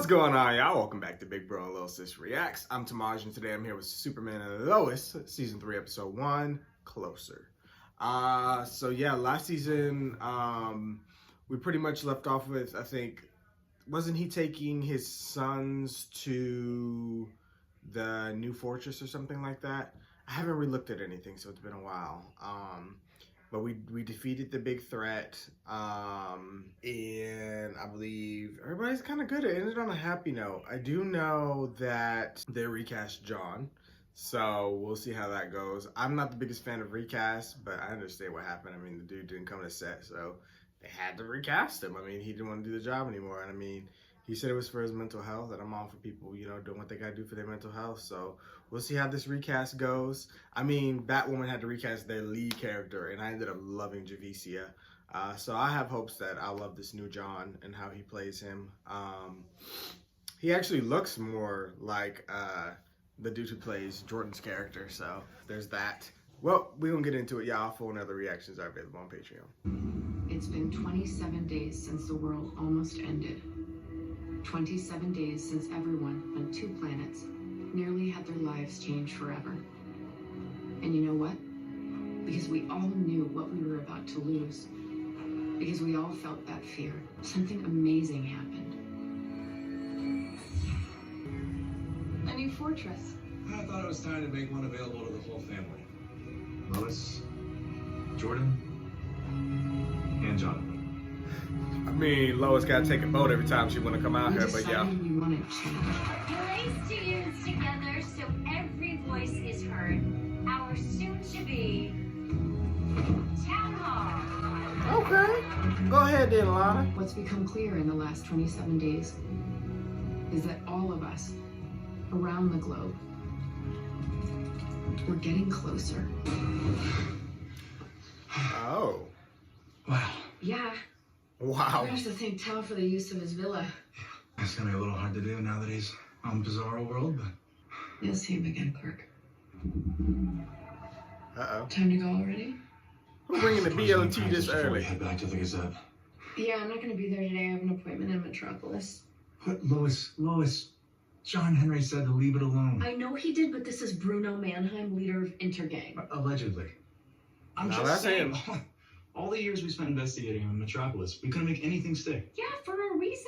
What's going on, y'all? Welcome back to Big Bro and Little Sis Reacts. I'm Tamaj, and today I'm here with Superman and Lois, Season 3, Episode 1, Closer. So yeah, last season, we pretty much left off with, I think, wasn't he taking his sons to the new fortress or something like that? I haven't re-looked at anything, so it's been a while. But we defeated the big threat, and I believe everybody's kind of good. It ended on a happy note. I do know that they recast John, so we'll see how that goes. I'm not the biggest fan of recasts, but I understand what happened. I mean, the dude didn't come to set, so they had to recast him. I mean, he didn't want to do the job anymore, and I mean, he said it was for his mental health, and I'm all for people, you know, doing what they gotta do for their mental health. So we'll see how this recast goes. I mean, Batwoman had to recast their lead character, and I ended up loving Javicia. So I have hopes that I'll love this new John and how he plays him. He actually looks more like the dude who plays Jordan's character, so there's that. Well, we're gonna get into it, y'all. Full and other reactions are available on Patreon. It's been 27 days since the world almost ended. 27 days since everyone on 2 planets nearly had their lives changed forever. And you know what? Because we all knew what we were about to lose. Because we all felt that fear. Something amazing happened. A new fortress. I thought it was time to make one available to the whole family. Lois, Jordan, and Jonathan. I mean, Lois gotta take a boat every time she wanna come out here, but yeah. We wanted change. Place 2 units together so every voice is heard. Our soon-to-be town hall. Okay, go ahead then, Lana. What's become clear in the last 27 days is that all of us around the globe, we're getting closer. Oh. Wow. Yeah. Wow. We're gonna have to thank Tal for the use of his villa. It's gonna be a little hard to do now that he's on Bizarro World, but... You'll see him again, Clark. Uh-oh. Time to go already? Who's bringing the BLT this Before we early? head back to the Gazette. Yeah, I'm not gonna be there today. I have an appointment in Metropolis. But Lois, John Henry said to leave it alone. I know he did, but this is Bruno Mannheim, leader of Intergang. Allegedly. I'm No, just that's saying, him. all the years we spent investigating on Metropolis, we couldn't make anything stick. Yeah, for a reason.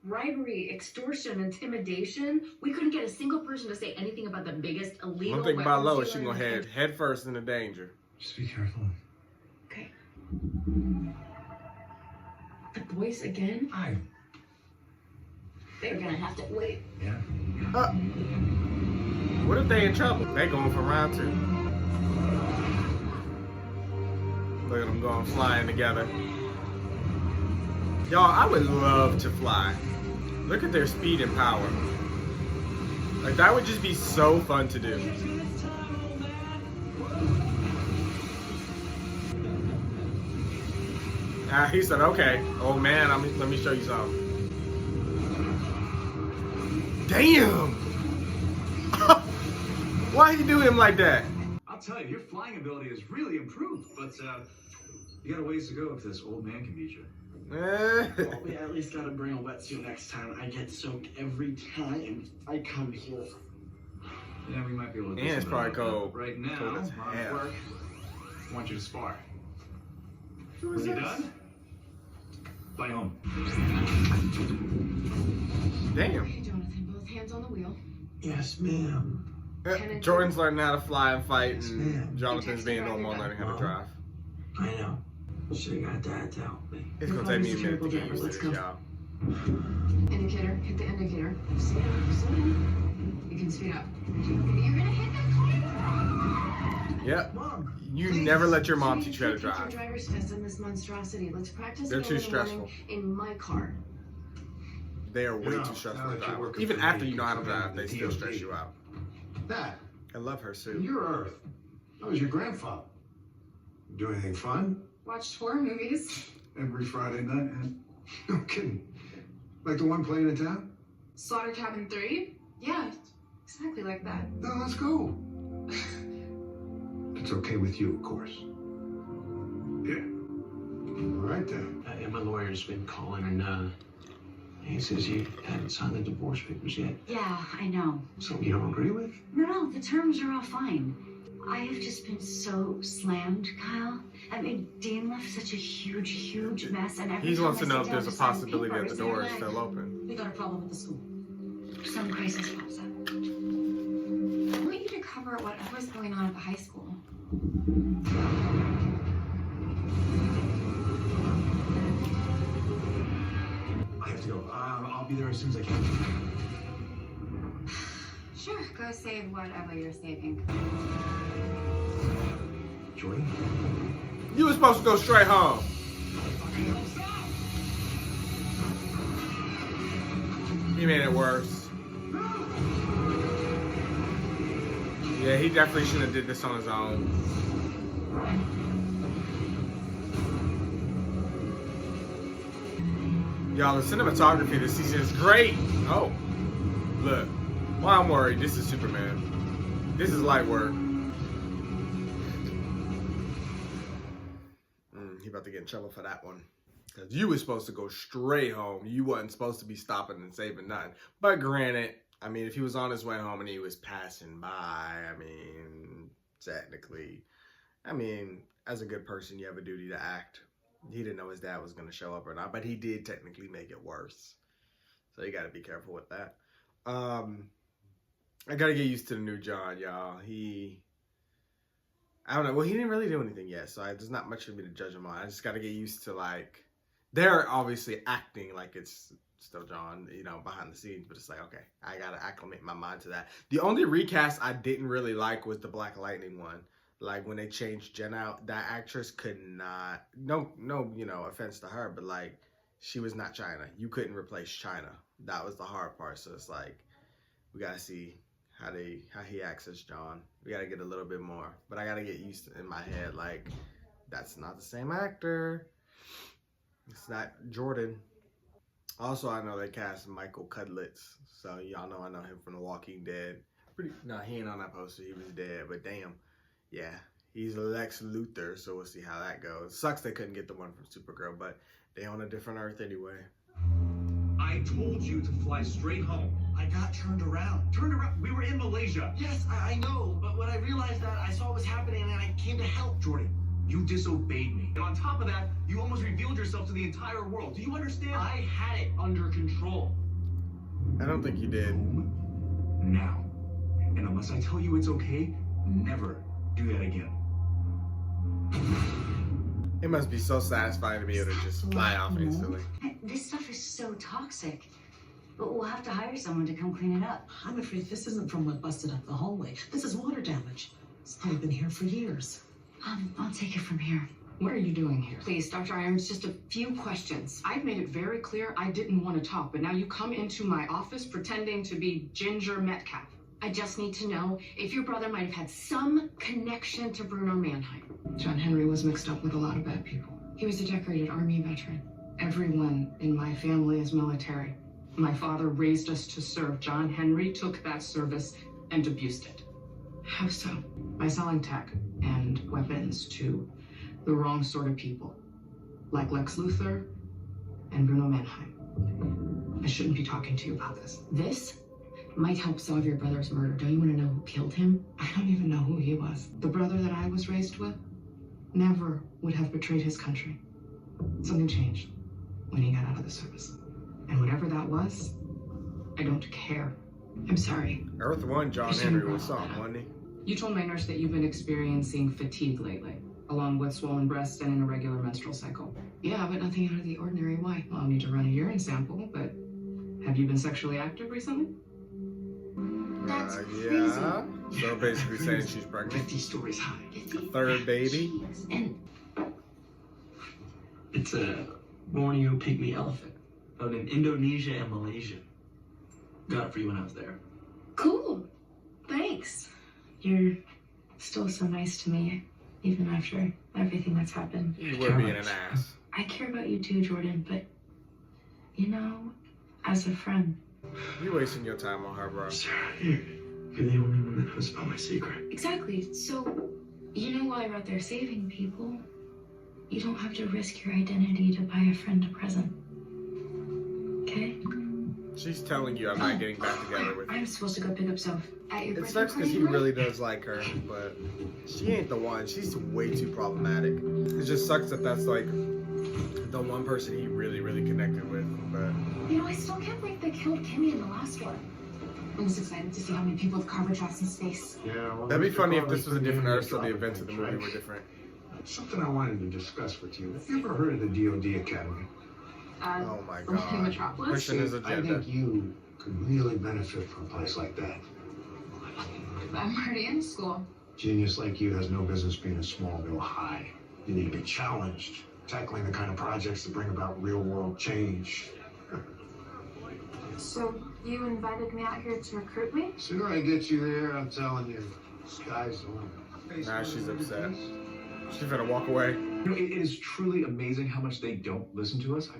Bribery, extortion, intimidation. We couldn't get a single person to say anything about the biggest illegal. One thing about weapons Lois, she dealer gonna in the head first into danger. Just be careful. Okay. The boys again? They're gonna have to wait. Yeah. What if they in trouble? They going for round 2. Look at them going flying together. Y'all, I would love to fly. Look at their speed and power. Like, that would just be so fun to do. He said, okay, oh man, let me show you something. Damn! Why you do him like that? I'll tell you, your flying ability has really improved, but you got a ways to go if this old man can beat you. Well, we at least gotta bring a wetsuit next time. I get soaked every time I come here. Yeah, we might be able to do And it's something probably about cold. that. Right now, Cold as I'm hell. at work. I want you to spar. Who is When you're this? done, fly home. Damn. Okay, Jonathan, both hands on the wheel. Yes, ma'am. Jordan's learning how to fly and fight, Yes, and ma'am. Jonathan's being normal and learning how to drive. I know. Should've got Dad to help me. It's gonna take me a minute to get used to this, y'all. Indicator, hit the indicator. Slow down, slow down. You can speed up. You're gonna hit the car. Yep. Mom, You please. never let your mom teach you how to Take your drive. driver's test on this monstrosity. Let's practice They're again too in the stressful. morning in my car. They are way You know, too stressful now to that you're drive. working Even for after me, you know how to you drive, can they be still the stress DOD. you out. Dad, I love her suit. your Earth. That was your grandfather. Do anything fun? Watched horror movies. Every Friday night, and no kidding. Like the one playing in town? Slaughter Cabin 3? Yeah, exactly like that. No, let's go. It's okay with you, of course. Yeah. All right then. Yeah, my lawyer's been calling, and He says you haven't signed the divorce papers yet. Yeah, I know. Something you don't agree with? No, the terms are all fine. I have just been so slammed, Kyle. I mean, Dean left such a huge mess, and every He time wants to I know sit if down there's a to sign possibility that the papers, door they're is like, still open. We got a problem with the school. some crisis pops up. I want you to cover whatever's going on at the high school. I have to go. I'll be there as soon as I can. Sure, go save whatever you're saving. Jordan? You were supposed to go straight home. He made it worse. Yeah, he definitely shouldn't have did this on his own. Y'all, the cinematography this season is great. Oh, look. Why I'm worried, this is Superman. This is light work. He about to get in trouble for that one. Because you was supposed to go straight home. You wasn't supposed to be stopping and saving nothing. But granted, I mean, if he was on his way home and he was passing by, I mean, technically, I mean, as a good person, you have a duty to act. He didn't know his dad was going to show up or not, but he did technically make it worse. So you got to be careful with that. I got to get used to the new John, y'all. I don't know. Well, he didn't really do anything yet, so there's not much for me to judge him on. I just got to get used to, like, they're obviously acting like it's still John, you know, behind the scenes, but it's like, okay, I got to acclimate my mind to that. The only recast I didn't really like was the Black Lightning one. Like, when they changed Jen out, that actress could not, no, you know, offense to her, but, like, she was not China. You couldn't replace China. That was the hard part, so it's like, we got to see how he acts as John. We got to get a little bit more. But I got to get used to, in my head, like, that's not the same actor. It's not Jordan. Also, I know they cast Michael Cudlitz. So, y'all know I know him from The Walking Dead. No, he ain't on that poster. He was dead. But damn, yeah. He's Lex Luthor, so we'll see how that goes. Sucks they couldn't get the one from Supergirl, but they on a different Earth anyway. I told you to fly straight home. I got turned around. Turned around. We were in Malaysia. Yes, I know, but when I realized that, I saw what was happening and I came to help. Jordan, you disobeyed me. And on top of that, you almost revealed yourself to the entire world. Do you understand? I had it under control. I don't think you did. Now. And unless I tell you it's okay, never do that again. It must be so satisfying to be able to just fly off instantly. This stuff is so toxic. But we'll have to hire someone to come clean it up. I'm afraid this isn't from what busted up the hallway. This is water damage. It's probably been here for years. I'll take it from here. What are you doing here? Please, Dr. Irons, just a few questions. I've made it very clear I didn't want to talk, but now you come into my office pretending to be Ginger Metcalf. I just need to know if your brother might have had some connection to Bruno Mannheim. John Henry was mixed up with a lot of bad people. He was a decorated Army veteran. Everyone in my family is military. My father raised us to serve. John Henry took that service and abused it. How so? By selling tech and weapons to the wrong sort of people, like Lex Luthor and Bruno Mannheim. I shouldn't be talking to you about this. This might help solve your brother's murder. Don't you want to know who killed him? I don't even know who he was. The brother that I was raised with never would have betrayed his country. Something changed when he got out of the service. And whatever that was, I don't care. I'm sorry. Earth 1, John Henry was something, wasn't he? You told my nurse that you've been experiencing fatigue lately, along with swollen breasts and an irregular menstrual cycle. Yeah, but nothing out of the ordinary. Why? Well, I'll need to run a urine sample, but have you been sexually active recently? That's Yeah. So basically saying she's pregnant. 50 stories high. A third baby. And It's a Borneo pygmy elephant out in Indonesia and Malaysia. Got it for you when I was there. cool. Thanks. You're still so nice to me, even after everything that's happened. You were being an ass. I care about you too, Jordan, but, you know, as a friend. You wasting your time on her, bro. Sarah, you're the only one that knows about my secret. Exactly. So, you know, while you're out there saving people, you don't have to risk your identity to buy a friend a present. Okay? She's telling you I'm not getting back together with you. I'm supposed to go pick up some at your It birthday sucks because party, he right? really does like her, but she ain't the one. She's way too problematic. It just sucks that that's like the one person he really, really connected with. But You know, I still can't believe they killed Kimmy in the last one. I'm just excited to see how many people have carved traps in space. Yeah, well, that'd be Mr. funny if Carver's this was a been different giving Earth, so the me events of the trouble, movie were right? different. Something I wanted to discuss with you. Have you ever heard of the DoD Academy? Oh my The one in god. Metropolis? Pushing his I agenda. think you could really benefit from a place like that. I'm already in school. Genius like you has no business being in Smallville High. You need to be challenged, tackling the kind of projects that bring about real-world change. So, you invited me out here to recruit me? Sooner I get you there, I'm telling you, sky's the limit. Nah, she's upset. She's gonna walk away. You know, it is truly amazing how much they don't listen to us. I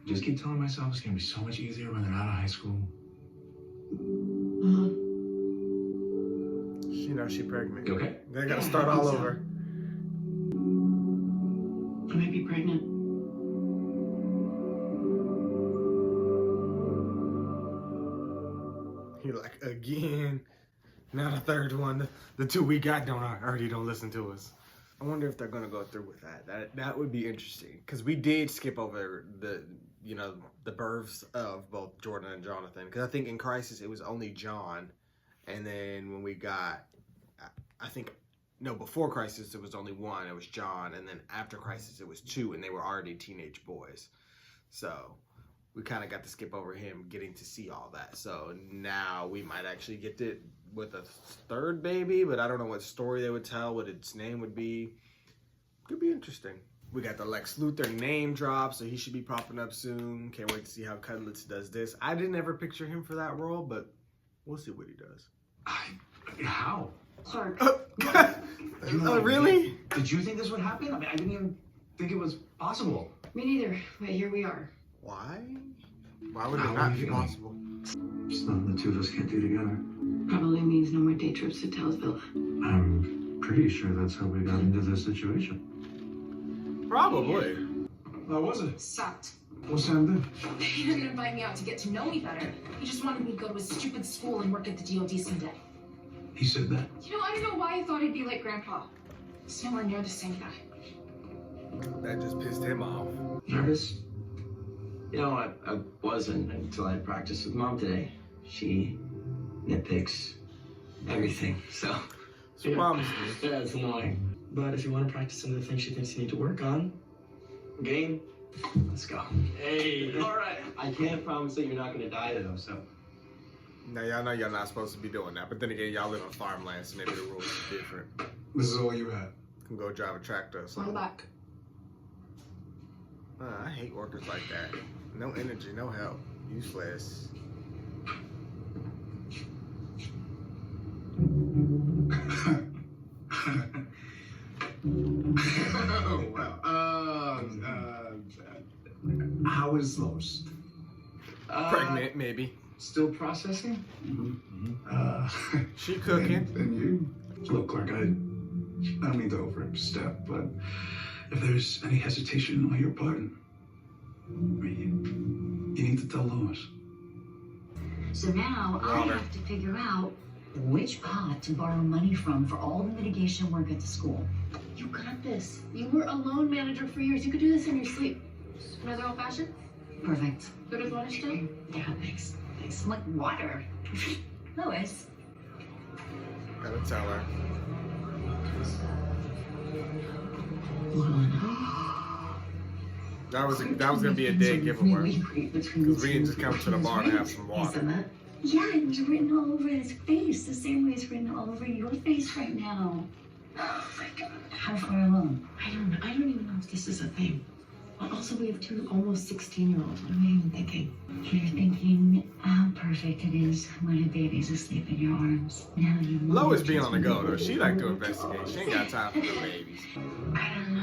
just keep telling myself it's gonna be so much easier when they're out of high school. She knows she's pregnant. You okay? They gotta start all over. I might be pregnant. He like, again. Now the third one. The two we got already don't listen to us. I wonder if they're gonna go through with that. That would be interesting. Because we did skip over the births of both Jordan and Jonathan. Because I think in Crisis it was only John. And then when we got, I think, no, before Crisis it was only one. It was John. And then after Crisis it was two. And they were already teenage boys. So we kind of got to skip over him getting to see all that. So now we might actually get it with a third baby, but I don't know what story they would tell, what its name would be. Could be interesting. We got the Lex Luthor name drop, so he should be popping up soon. Can't wait to see how Cutlets does this. I didn't ever picture him for that role, but we'll see what he does. How? Clark. Really? Did you think this would happen? I mean, I didn't even think it was possible. Me neither, but here we are. Why? Why would it How not are be you? possible? It's nothing the two of us can't do together. Probably means no more day trips to Tellsville. I'm pretty sure that's how we got into this situation. Probably. How was it? Sucked. What's Sam do? He didn't invite me out to get to know me better. He just wanted me to go to a stupid school and work at the DoD someday. He said that. You know, I don't know why I thought he'd be like Grandpa. He's nowhere near the same guy. That just pissed him off. Nervous? You know, I wasn't until I practiced with Mom today. She nitpicks everything, so. So Mom's Yeah, it's annoying. But if you want to practice some of the things she thinks you need to work on, game, let's go. Hey, all right. I can't promise that you're not going to die, though, so. Now y'all know y'all not supposed to be doing that, but then again, y'all live on farmland, so maybe the rules are different. This is all you had. You can go drive a tractor or I'm something. back. I hate workers like that. No energy, no help. Useless. Oh, wow. How is Lois? Pregnant, maybe. Still processing? She cooking. And you? Look, Clark, I don't mean to overstep, but if there's any hesitation on your part, you need to tell Lois. So now I Water. have to figure out which pot to borrow money from for all the mitigation work at the school. You got this. You were a loan manager for years. You could do this in your sleep. Another old fashioned? Perfect. Good as one still? Yeah, thanks. Thanks. I'm like water. Lois. Gotta tell her. That was gonna be a dead giveaway. Because we can just come to the bar and have some water. Yeah, it was written all over his face, the same way it's written all over your face right now. Oh my God. How far along? I don't even know if this is a thing. Also, we have two almost 16-year-olds. What am I even thinking? You're thinking how perfect it is when a baby's asleep in your arms. Now you know. Lois being on the go though. She like to investigate. She ain't got time for the babies. I don't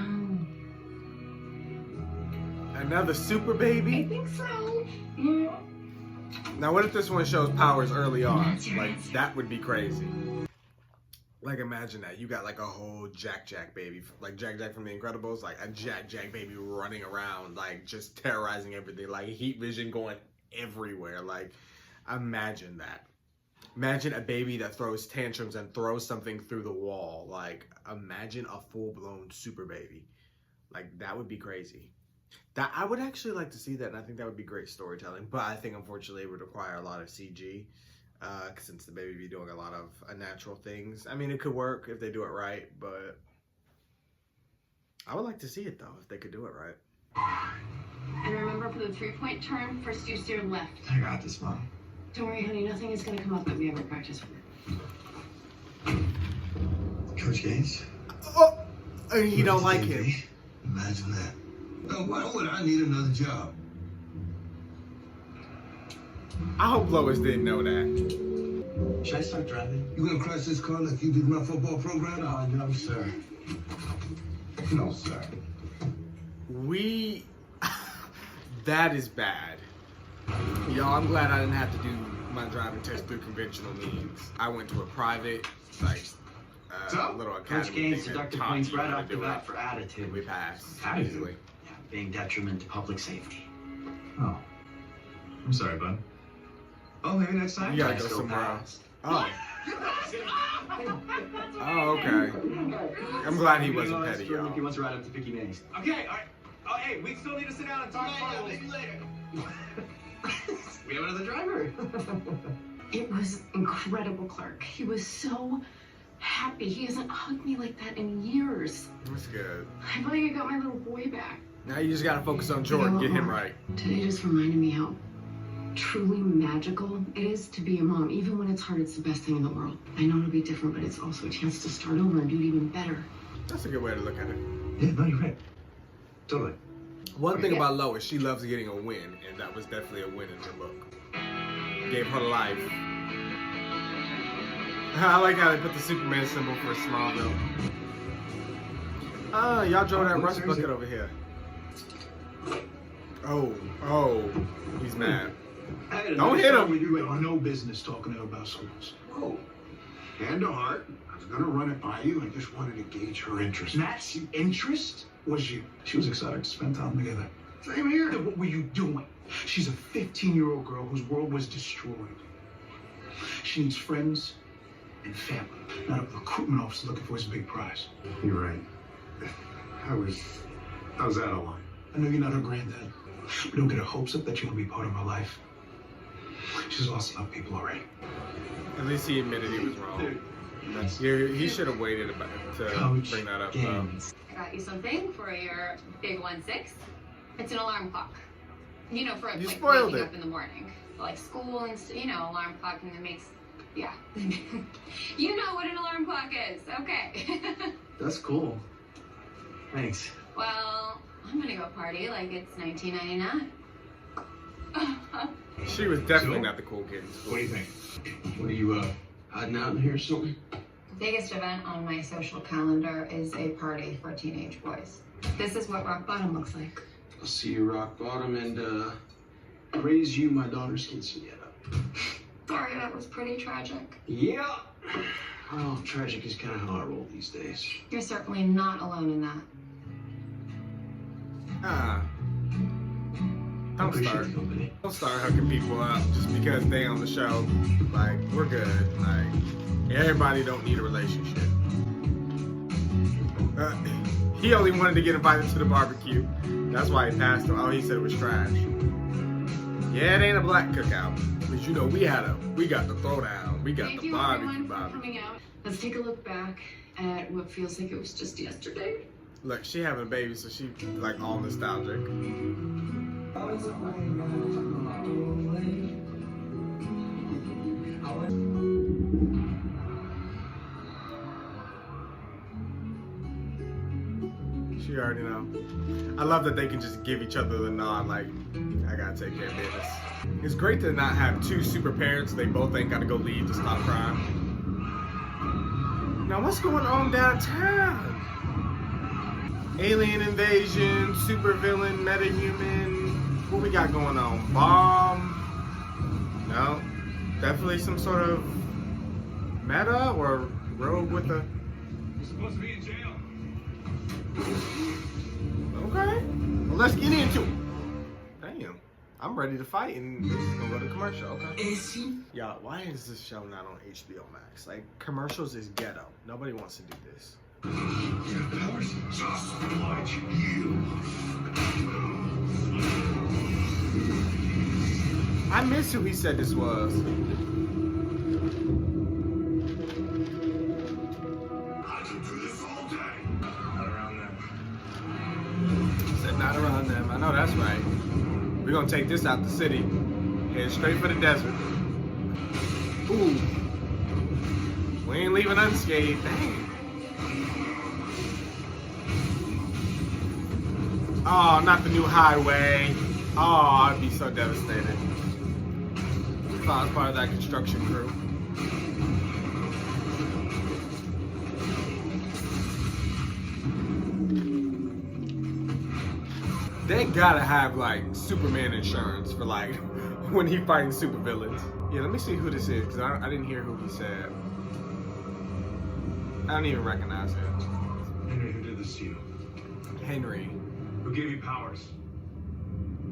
know. Another super I baby? think so. Yeah. Now what if this one shows powers early on? That's your Like answer. that would be crazy. Like imagine that. You got like a whole Jack baby. Like Jack from The Incredibles. Like a Jack baby running around like just terrorizing everything. Like heat vision going everywhere. Like, imagine that. Imagine a baby that throws tantrums and throws something through the wall. Like, imagine a full-blown super baby. Like, that would be crazy. That I would actually like to see that, and I think that would be great storytelling. But I think, unfortunately, it would require a lot of CG, since the baby be doing a lot of unnatural things. I mean, it could work if they do it right, but I would like to see it, though, if they could do it right. And remember, for the 3-point turn, first you steer left. I got this, Mom. Don't worry, honey, nothing is going to come up that we haven't practiced for. Coach Gaines? Oh, and you don't like him. Imagine that. Now, why would I need another job? I hope Lois didn't know that. Should I start driving? You gonna crash this car like you did my football program? No, sir. No, sir. That is bad. Y'all, I'm glad I didn't have to do my driving test through conventional means. I went to a private, like, little academy. Coach Gaines thing that deducted taught points you right how to off the do bat it. for attitude. We passed. Attitude? Easily. Yeah, being detriment to public safety. Oh. I'm sorry, bud. Oh, maybe next time? You gotta I go still somewhere passed. else. Oh, okay. I'm glad he wasn't petty, If he y'all. wants to ride up to Picky Mays. Okay, all right. Oh, hey, we still need to sit down and talk about it. We have another driver. It was incredible, Clark. He was so happy. He hasn't hugged me like that in years. That's good. I feel like I got my little boy back. Now you just gotta focus on Jordan. Get him right. Today just reminded me how truly magical it is to be a mom. Even when it's hard, it's the best thing in the world. I know it'll be different, but it's also a chance to start over and do it even better. That's a good way to look at it. Yeah, no, you're right. Totally. One thing about Lois, she loves getting a win, and that was definitely a win in her book. Gave her life. I like how they put the Superman symbol for Smallville. Ah, y'all drove that rust bucket over here. Oh, he's mad. Don't hit him. You have no business talking to her about schools. Oh, hand to heart. I was gonna run it by you. I just wanted to gauge her interest. Matt's interest was you. She was excited to spend time together. Same here. Then what were you doing? She's a 15-year-old girl whose world was destroyed. She needs friends and family, not a recruitment officer looking for his big prize. You're right. I was out of line. I know you're not her granddad, but don't get her hopes up that you're gonna be part of her life. She's lost enough people already. At least he admitted he was wrong. Dude, He should have waited to Coach bring that up. Gaines. I got you something for your big 1-6. It's an alarm clock. You know, for You like spoiled waking it. up in the morning, like school and alarm clock, and it makes yeah. You know what an alarm clock is, okay? That's cool. Thanks. Well, I'm gonna go party like it's 1999. She was definitely not the cool kid in school. What do you think? What are you, hiding out in here or something? The biggest event on my social calendar is a party for teenage boys. This is what rock bottom looks like. I'll see you rock bottom and raise you my daughter's quinceañera. Sorry, that was pretty tragic. Yeah. Oh, tragic is kind of how I roll these days. You're certainly not alone in that. Don't Appreciate start. the company. Don't start hooking people up just because they on the show. Like, we're good. Like, everybody don't need a relationship. He only wanted to get invited to the barbecue. That's why he passed him. Oh, he said it was trash. Yeah, it ain't a black cookout. But you know, we got the throwdown. We got Thank the you, barbecue. everyone, for coming out. Let's take a look back at what feels like it was just yesterday. Look, she having a baby, so she like all nostalgic. She already know. I love that they can just give each other the nod, like, I gotta take care of business. It's great to not have two super parents. They both ain't gotta go leave to stop crime. Now, what's going on downtown? Alien invasion, super villain, metahuman. What we got going on? Bomb? No. Definitely some sort of meta or rogue with a... You're supposed to be in jail. Okay. Well, let's get into it. Damn. I'm ready to fight, and this is gonna go to commercial. Okay. Is he? Yeah. Why is this show not on HBO Max? Like, commercials is ghetto. Nobody wants to do this. Your powers just like you. I miss who he said this was. I can do this all day. Not around them. He said not around them. I know that's right. We're gonna take this out the city. Head straight for the desert. Ooh. We ain't leaving unscathed. Dang. Oh, not the new highway. Oh, I'd be so devastated. If I was part of that construction crew. They gotta have like Superman insurance for like when he fighting supervillains. Yeah, let me see who this is because I didn't hear who he said. I don't even recognize him. Henry, who did this to you? Henry. Who gave you powers?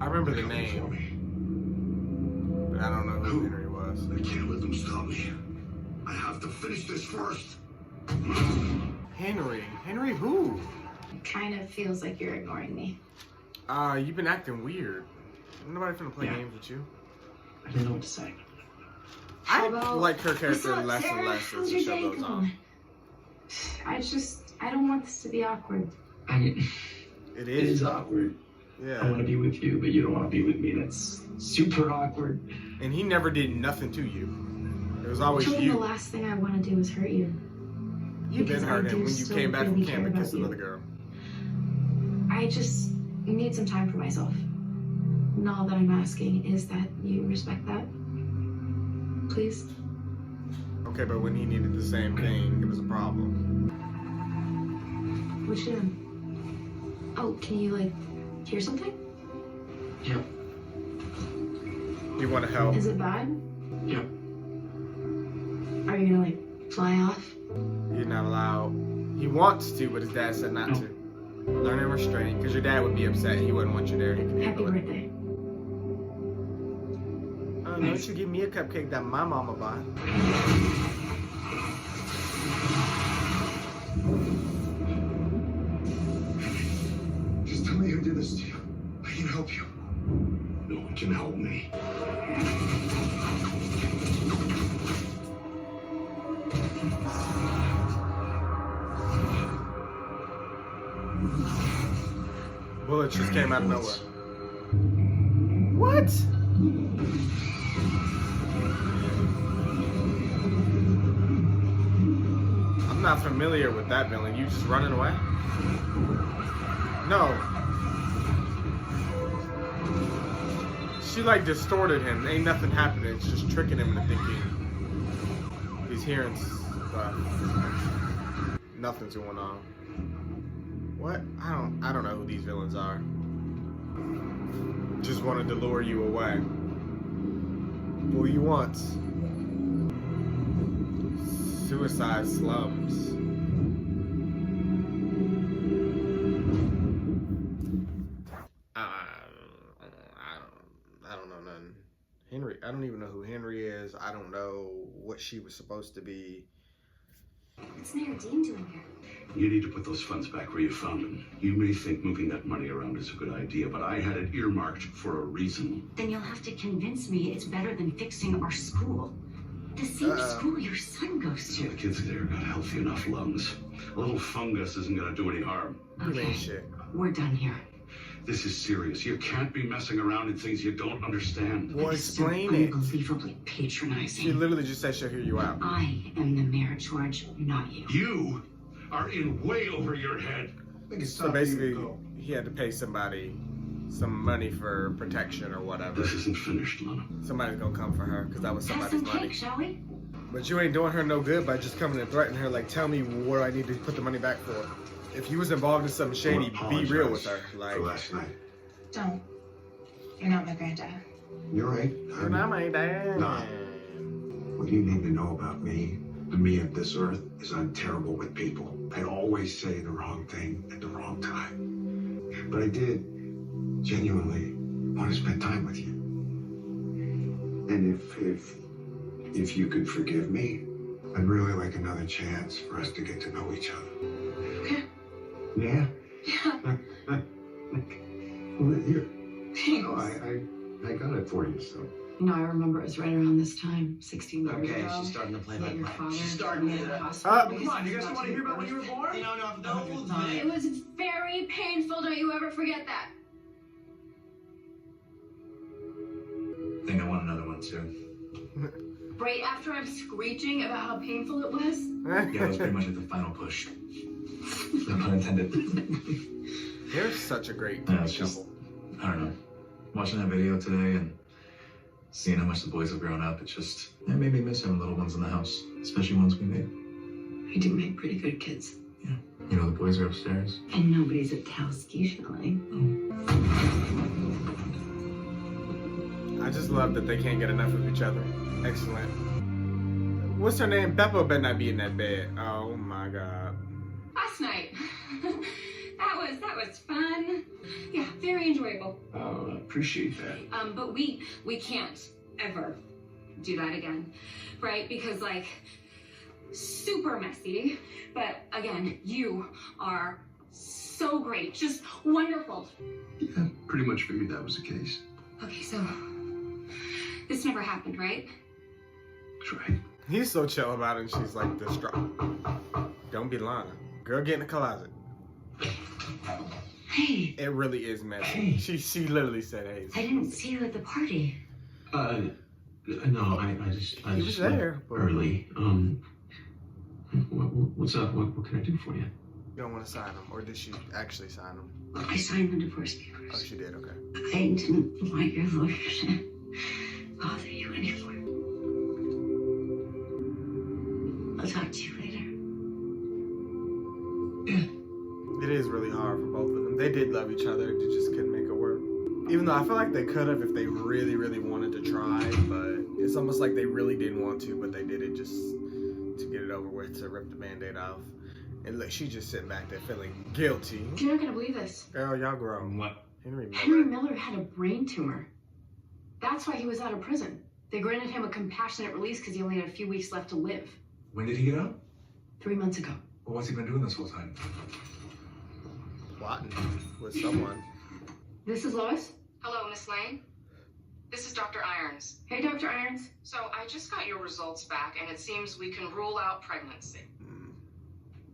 I remember the They're coming for name, me. but I don't know who Henry was. I can't let them stop me. I have to finish this first. Henry. Henry who? Kind of feels like you're ignoring me. You've been acting weird. Nobody finna play games with you. I didn't know what to say. I Well, like her character what's up, less and Sarah? less as How's the your show day goes on. going? I don't want this to be awkward. It It is. is awkward. I Yeah. want to be with you, but you don't want to be with me. That's super awkward. And he never did nothing to you. It was always Tell me the you. last thing I want to do is hurt you. You've been because I hurt him do when you so came back from really camp care and kissed about another you. girl. I just need some time for myself. And all that I'm asking is that you respect that. Please. Okay, but when he needed the same thing, it was a problem. What you doing? Oh, can you like hear something? Yep. You want to help? Is it bad? Yep. Are you gonna like fly off? You're not allowed. He wants to, but his dad said not to. Learning restraint, because your dad would be upset. He wouldn't want you there. He can Happy handle it. birthday. Oh, don't you give me a cupcake that my mama bought. Just tell me who did this to you. I can help you. No one can help me. Bullets just came out of nowhere. What? I'm not familiar with that villain. You just running away? No. She like distorted him. Ain't nothing happening. It's just tricking him into thinking he's hearing stuff. Nothing's going on. What? I don't know who these villains are. Just wanted to lure you away. Fool you once. Suicide slums. I don't know nothing. Henry, I don't even know who Henry is. I don't know what she was supposed to be. What's Mayor Dean doing here? You need to put those funds back where you found them. You may think moving that money around is a good idea, but I had it earmarked for a reason. Then you'll have to convince me it's better than fixing our school. The same school your son goes So to. the kids there got healthy enough lungs. A little fungus isn't going to do any harm. Okay, Shit. we're done here. This is serious. You can't be messing around in things you don't understand. Well, That is so explain it. unbelievably patronizing. She literally just said she'll hear you out. I am the mayor, George, not you. You are in way over your head. I think it's So time for you basically, to go. he had to pay somebody some money for protection or whatever. This isn't finished, Lana. Somebody's gonna come for her because that was Have somebody's some money. cake, shall we? But you ain't doing her no good by just coming and threatening her. Like, tell me where I need to put the money back for. If you was involved in something shady, be real with her. Like, For last night. Don't. You're not my granddad. You're right. you're not my dad. Nah. What you need to know about me, the me of this earth, is I'm terrible with people. I always say the wrong thing at the wrong time. But I did genuinely want to spend time with you. And if you could forgive me, I'd really like another chance for us to get to know each other. Okay. Yeah? Yeah. Well, here. No, I got it for you, so. You know, I remember it was right around this time, 16 years ago. Okay, she's starting to play that that your part. father She's starting in to. the hospital. Come on, you guys don't want to hear about when you were born? You know, No, It was very painful. Don't you ever forget that. I think I want another one too. Right after I'm screeching about how painful it was. Yeah, that was pretty much like the final push. No pun intended. They're such a great Yeah, it's just, couple. I don't know. Watching that video today and seeing how much the boys have grown up, it made me miss having little ones in the house, especially ones we made. You do make pretty good kids. Yeah. You know, the boys are upstairs. And nobody's at Towski, Shelley. I just love that they can't get enough of each other. Excellent. What's her name? Beppo better not be in that bed. Oh my god. Last night. that was fun. Yeah, very enjoyable. Oh, I appreciate that. But we can't ever do that again, right? Because like super messy. But again, you are so great, just wonderful. Yeah, pretty much figured that was the case. Okay, so this never happened, right? That's right. He's so chill about it and she's like distraught. Don't be lying. Girl, get in the closet. Hey, It really is messy. She literally said, hey. I didn't see you at the party. No, I just He was there. But early. What's up? What can I do for you? you don't want to sign him. Or did she actually sign him? I signed the divorce Oh, papers. she did, okay. I didn't want your lawyer to bother you anymore. I'll talk to you later. It is really hard for both of them. They did love each other. They just couldn't make it work. Even though I feel like they could have if they really, really wanted to try. But it's almost like they really didn't want to, but they did it just to get it over with, to rip the Band-Aid off. And look, she's just sitting back there feeling guilty. You're not gonna believe this. Girl, y'all grown. What? Henry Henry Miller. Miller had a brain tumor. That's why he was out of prison. They granted him a compassionate release because he only had a few weeks left to live. When did he get out? 3 months ago. Well, what's he been doing this whole time? Plotting with someone. This is Lois. Hello, Miss Lane. This is Dr. Irons. Hey, Dr. Irons. So I just got your results back, and it seems we can rule out pregnancy.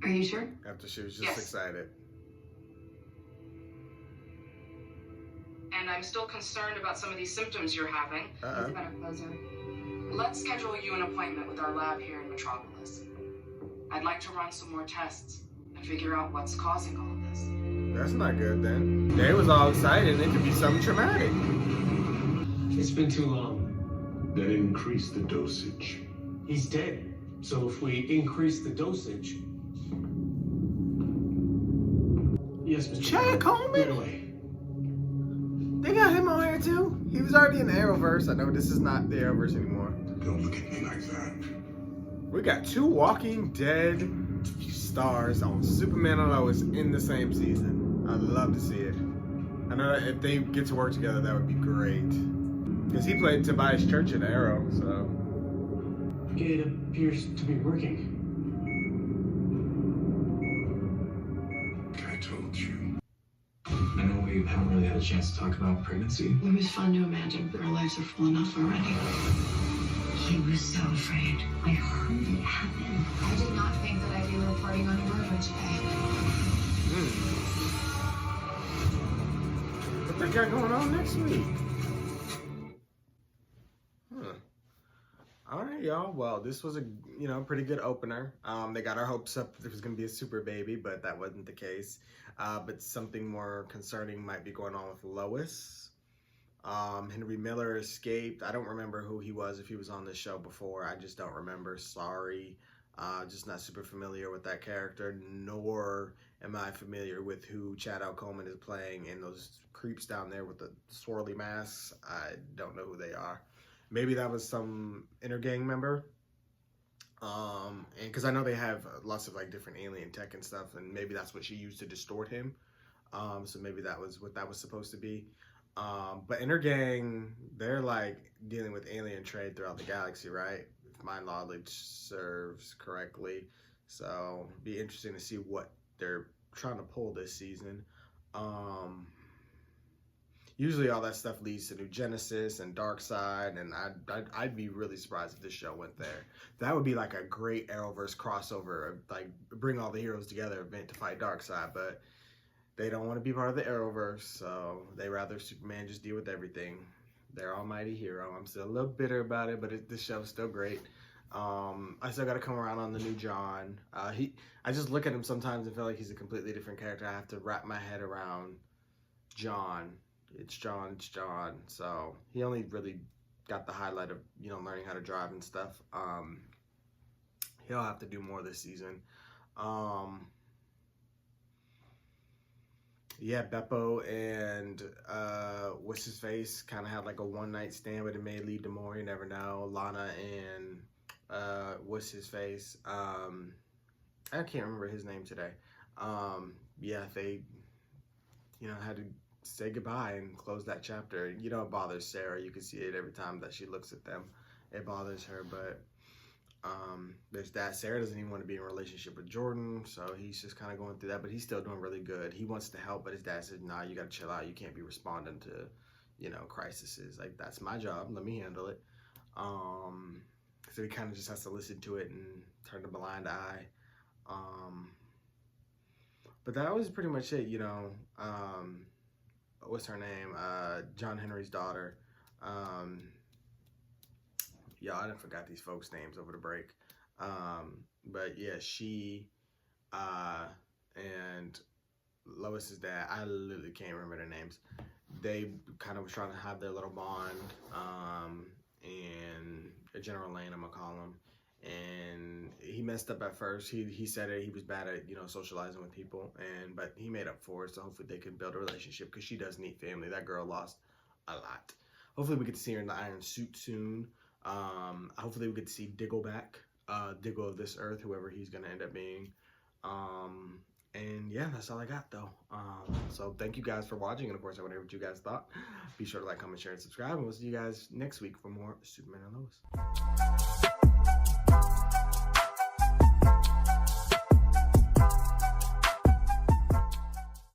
Are you sure? After she was just Yes. excited. And I'm still concerned about some of these symptoms you're having. He's a better closer. Let's schedule you an appointment with our lab here in Metropolis. I'd like to run some more tests and figure out what's causing all of this. That's not good then. They was all excited. It could be something traumatic. It's been too long. Then increase the dosage. He's dead. So if we increase the dosage. Yes, Mr. Chad Coleman? Right away. They got him on here too. He was already in the Arrowverse. I know this is not the Arrowverse anymore. Don't look at me like that. We got 2 Walking Dead stars on Superman and Lois in the same season. I'd love to see it. I know that if they get to work together, that would be great. Because he played Tobias Church in Arrow, so. It appears to be working. I told you. I know we haven't really had a chance to talk about pregnancy. It was fun to imagine, but our lives are full enough already. He was so afraid. I heard it happen. I did not think that I'd be reporting on a murder today. What they got going on next week? All right, y'all. Well, this was a pretty good opener. They got our hopes up that there was gonna be a super baby, but that wasn't the case. But something more concerning might be going on with Lois. Henry Miller escaped. I don't remember who he was, if he was on this show before. I just don't remember. Sorry. Just not super familiar with that character, nor am I familiar with who Chad Coleman is playing, and those creeps down there with the swirly masks. I don't know who they are. Maybe that was some inner gang member. And because I know they have lots of like different alien tech and stuff, and maybe that's what she used to distort him. So maybe that was what that was supposed to be. But in her gang, they're like dealing with alien trade throughout the galaxy, right? If my knowledge serves correctly. So be interesting to see what they're trying to pull this season. Usually all that stuff leads to New Genesis and Darkseid, and I'd be really surprised if this show went there. That would be like a great Arrowverse crossover, like bring all the heroes together event to fight Darkseid, but they don't want to be part of the Arrowverse, so they rather Superman just deal with everything. Their almighty hero. I'm still a little bitter about it, but this show's still great. I still got to come around on the new John. I just look at him sometimes and feel like he's a completely different character. I have to wrap my head around John. It's John. So he only really got the highlight of, you know, learning how to drive and stuff. He'll have to do more this season. Yeah, Beppo and what's his face kind of had like a one night stand, but it may lead to more. You never know. Lana and what's his face? I can't remember his name today. Yeah, they, you know, had to say goodbye and close that chapter. You know, it bothers Sarah. You can see it every time that she looks at them. It bothers her, but there's that. Sarah doesn't even want to be in a relationship with Jordan, so he's just kind of going through that, but he's still doing really good. He wants to help, but his dad said, nah, you got to chill out. You can't be responding to, you know, crises. Like, that's my job. Let me handle it. So he kind of just has to listen to it and turn a blind eye. But that was pretty much it, you know. What's her name? John Henry's daughter. Y'all, I done forgot these folks' names over the break. But yeah, she and Lois's dad, I literally can't remember their names. They kind of was trying to have their little bond, and General Lane, I'm gonna call him. And he messed up at first. He said it. He was bad at, you know, socializing with people, but he made up for it. So hopefully they can build a relationship, because she does need family. That girl lost a lot. Hopefully we get to see her in the Iron Suit soon. Hopefully we get to see Diggle back. Diggle of this Earth, whoever he's gonna end up being. And yeah, that's all I got though. So thank you guys for watching, and of course I want to hear what you guys thought. Be sure to like, comment, share, and subscribe, and we'll see you guys next week for more Superman and Lois.